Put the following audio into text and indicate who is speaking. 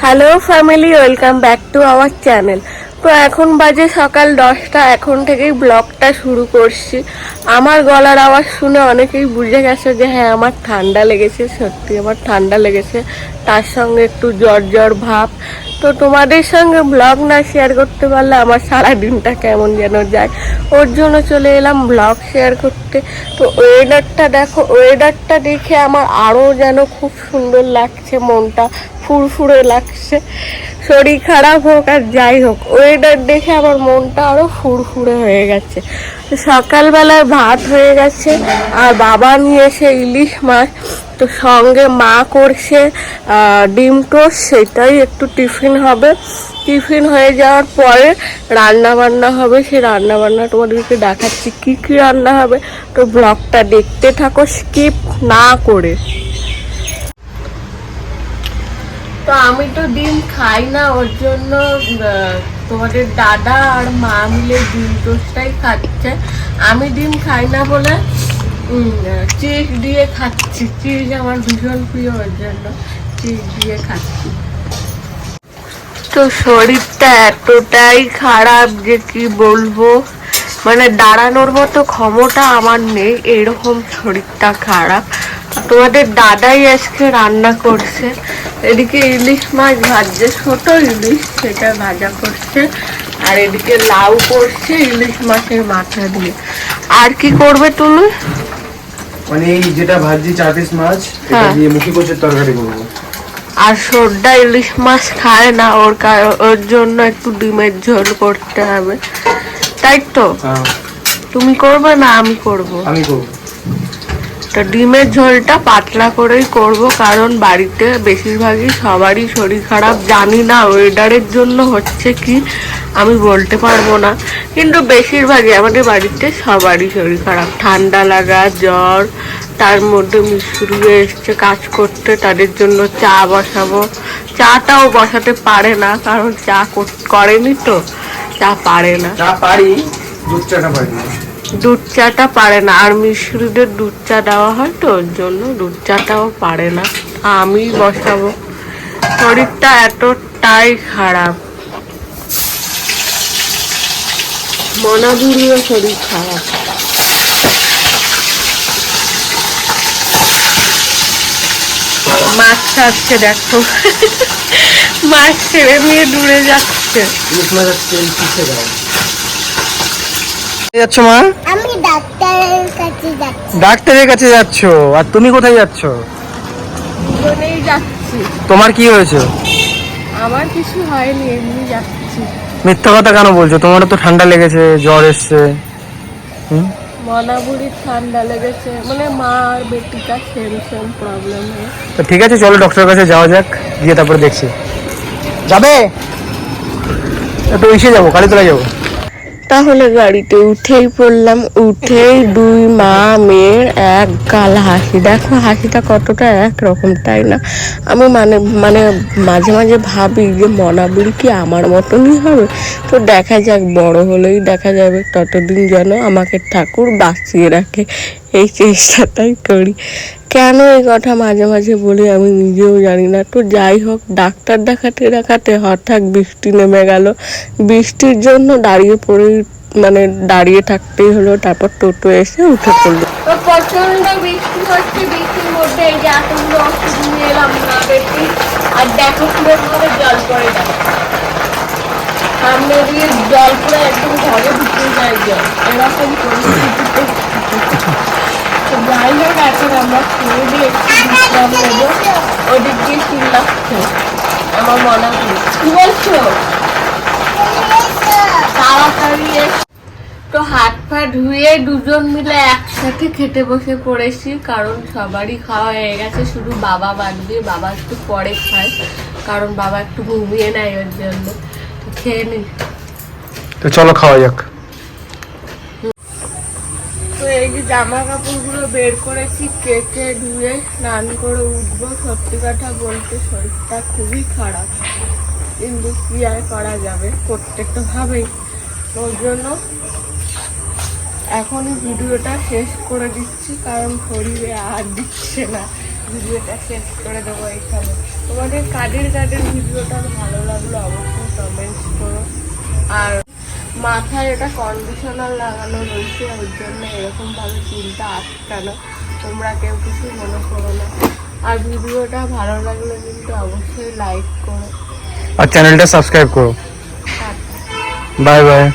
Speaker 1: Hello family, welcome back to our channel. তো এখন বাজে সকাল 10টা। এখন থেকেই ব্লগটা শুরু করছি। আমার গলার আওয়াজ শুনে অনেকেই বুঝে গেছে যে হ্যাঁ আমার ঠান্ডা লেগেছে। সত্যি আমার ঠান্ডা লেগেছে, তার সঙ্গে একটু জ্বর জ্বর ভাব। তো তোমাদের সঙ্গে ব্লগ না শেয়ার করতে পারলে আমার সারা দিনটা কেমন যেন যায়, ওর জন্য চলে এলাম ব্লগ শেয়ার করতে। তো ওয়েদারটা দেখো, ওয়েদারটা দেখে আমার আরও যেন খুব সুন্দর লাগছে, মনটা ফুরফুরে লাগছে। শরীর খারাপ হোক আর যাই হোক, ওয়েদার দেখে আমার মনটা আরো ফুরফুরে হয়ে গেছে। সকালবেলায় ভাত হয়ে গেছে আর বাবা নিয়েছে ইলিশ মাছ। তো সঙ্গে মা করছে ডিম টোস্ট, সেটাই একটু টিফিন হবে। টিফিন হয়ে যাওয়ার পরে রান্না বান্না হবে। সেই রান্না বান্না তোমাদেরকে দেখাচ্ছি কি কি রান্না হবে। তো ব্লগটা দেখতে থাকো স্কিপ না করে। তো আমি তো ডিম খাই না, ওর জন্য তোমাদের দাদা আর মা মিলে ডিম টোস্টটাই খাচ্ছে। আমি ডিম খাই না বলে চিজ দিয়ে খাচ্ছি। চিজ আমার ভীষণ প্রিয়, ওর জন্য চিজ দিয়ে খাচ্ছি। তো শরীরটা এতটাই খারাপ যে কি বলবো, মানে দাঁড়ানোর মতো ক্ষমতা আমার নেই, এরকম শরীরটা খারাপ। তোমাদের দাদাই আজকে রান্না করছে। এদিকে ইলিশ মাছ ভাজছে, ছোট ইলিশ, সেটা ভাজা করছে। আর এদিকে লাউ করছে ইলিশ মাছের মাথা দিয়ে। আর কি করবে তুমি?
Speaker 2: মানে এই যেটা ভাজি 4 পিস মাছ, এটা দিয়ে মুখি কোচের তরকারি করব।
Speaker 1: আর সর্দা ইলিশ মাছ খায় না, ওর জন্য একটু ডিমের ঝোল করতে হবে, তাই তো? তুমি করবে না আমি করব?
Speaker 2: আমি করব।
Speaker 1: তো ডিমের ঝোলটা পাতলা করেই করব, কারণ বাড়িতে বেশিরভাগই সবারই শরীর খারাপ। জানি না ওয়েদারের জন্য হচ্ছে কি, আমি বলতে পারবো না, কিন্তু বেশিরভাগই আমাদের বাড়িতে সবারই শরীর খারাপ। ঠান্ডা লাগা, জ্বর, তার মধ্যে মিস্ত্রি এসছে কাজ করতে, তাদের জন্য চা বসাবো। চাটাও বসাতে পারে না, কারণ চা করেনি তো, চা পারে না।
Speaker 2: চা পারি, দুধ চাটা পারি না।
Speaker 1: দুধ চাটা পারে না, আর মিশ্রিদের দুধ চা দেওয়া হয় তো, ওর জন্য দুধ চাটাও পারে না। আমি বসাবো। শরীরটা এতটাই খারাপ, মনাবুড়িও শরীর খারাপ। মাছ ছাড়ছে দেখো, মাছ ছেড়ে নিয়ে দূরে যাচ্ছে।
Speaker 2: যাচ্ছ মা?
Speaker 3: আমি ডাক্তারের কাছে যাচ্ছি।
Speaker 2: ডাক্তারের কাছে যাচ্ছ? আর তুমি কোথায় যাচ্ছ?
Speaker 1: দুজনেই যাচ্ছি।
Speaker 2: তোমার কি হয়েছে?
Speaker 1: আমার কিছু হয়নি, এমনি যাচ্ছি।
Speaker 2: মিথ্যা কথা কেন বলছো? তোমারও তো ঠান্ডা লেগেছে, জ্বর এসছে।
Speaker 1: মনাবুড়ির ঠান্ডা লেগেছে, মানে মা আর বেটিকা সেম প্রবলেম হয়।
Speaker 2: তো ঠিক আছে, চলো ডক্টরের কাছে যাওয়া যাক, গিয়ে তারপরে দেখছি। যাবে? তো এসে যাবো, কালীতলা যাবো।
Speaker 1: তাহলে গাড়িতে উঠেই পড়লাম। উঠেই দুই মা মেয়ের এক গাল হাসি। দেখো হাসিটা কতটা একরকম, তাই না? আমি মানে মানে মাঝে মাঝে ভাবি যে মনাবুড়ি কি আমার মতনই হবে। তো দেখা যাক, বড় হলেই দেখা যাবে। ততদিন যেন আমাকে ঠাকুর বাঁচিয়ে রাখে, এই চেষ্টাটাই করি। কেন এই কথা মাঝে মাঝে বলি আমি নিজেও জানি না। তো যাই হোক, ডাক্তার দেখাতে দেখাতে হঠাৎ বৃষ্টি নেমে গেল। বৃষ্টির জন্য দাঁড়িয়ে থাকতেই হলো। তারপর টোটো এসে উঠে পড়লো। প্রচন্ড বৃষ্টি হচ্ছে, বৃষ্টির মধ্যে এই যে এতগুলো অসুবিধা নিয়ে এলাম না বেশি। আর দেখো কিভাবে জল পড়ে যাচ্ছে, সামনে দিয়ে জল পড়ে একদম ঘরে ঢুকে যায় জল, এরকম পরিস্থিতিতে। যাই হোক, এখন আমরা খেয়ে দিয়ে একটু বিশ্রাম নেবো। ওদিক দিয়ে চিল্লাচ্ছে আমার মনে হয়। কি বলছো? তাড়াতাড়ি। তো হাত পা ধুয়ে দুজন মিলে একসাথে খেতে বসে পড়েছি, কারণ সবারই খাওয়া হয়ে গেছে, শুধু বাবা বাদ দিয়ে। বাবা একটু পরে খায়, কারণ বাবা একটু ঘুমিয়ে নেয়, ওর জন্য। তো খেয়ে নি।
Speaker 2: তো চলো খাওয়া যাক।
Speaker 1: তো এই যে জামা কাপড়গুলো বের করেছি, কেচে ধুয়ে স্নান করে উঠবো। সত্যি কথা বলতে শরীরটা খুবই খারাপ, কিন্তু কি আর করা যাবে, করতে তো হবেই। ওর জন্য এখনই ভিডিওটা শেষ করে দিচ্ছি, কারণ শরীরে আর দিচ্ছে না। ভিডিওটা শেষ করে দেবো এখানে। তোমাদের কাদের ভিডিওটা ভালো লাগলো অবশ্যই কমেন্টস করো। আর মাথায় এটা কন্ডিশনার লাগানো রয়েছে, ওর জন্য এরকমভাবে চুলটা আটকানো, তোমরা কেউ কিছু মনে করো না। আর ভিডিওটা ভালো লাগলে কিন্তু অবশ্যই লাইক করো
Speaker 2: আর চ্যানেলটা সাবস্ক্রাইব করো।
Speaker 1: টাটা।
Speaker 2: Bye bye.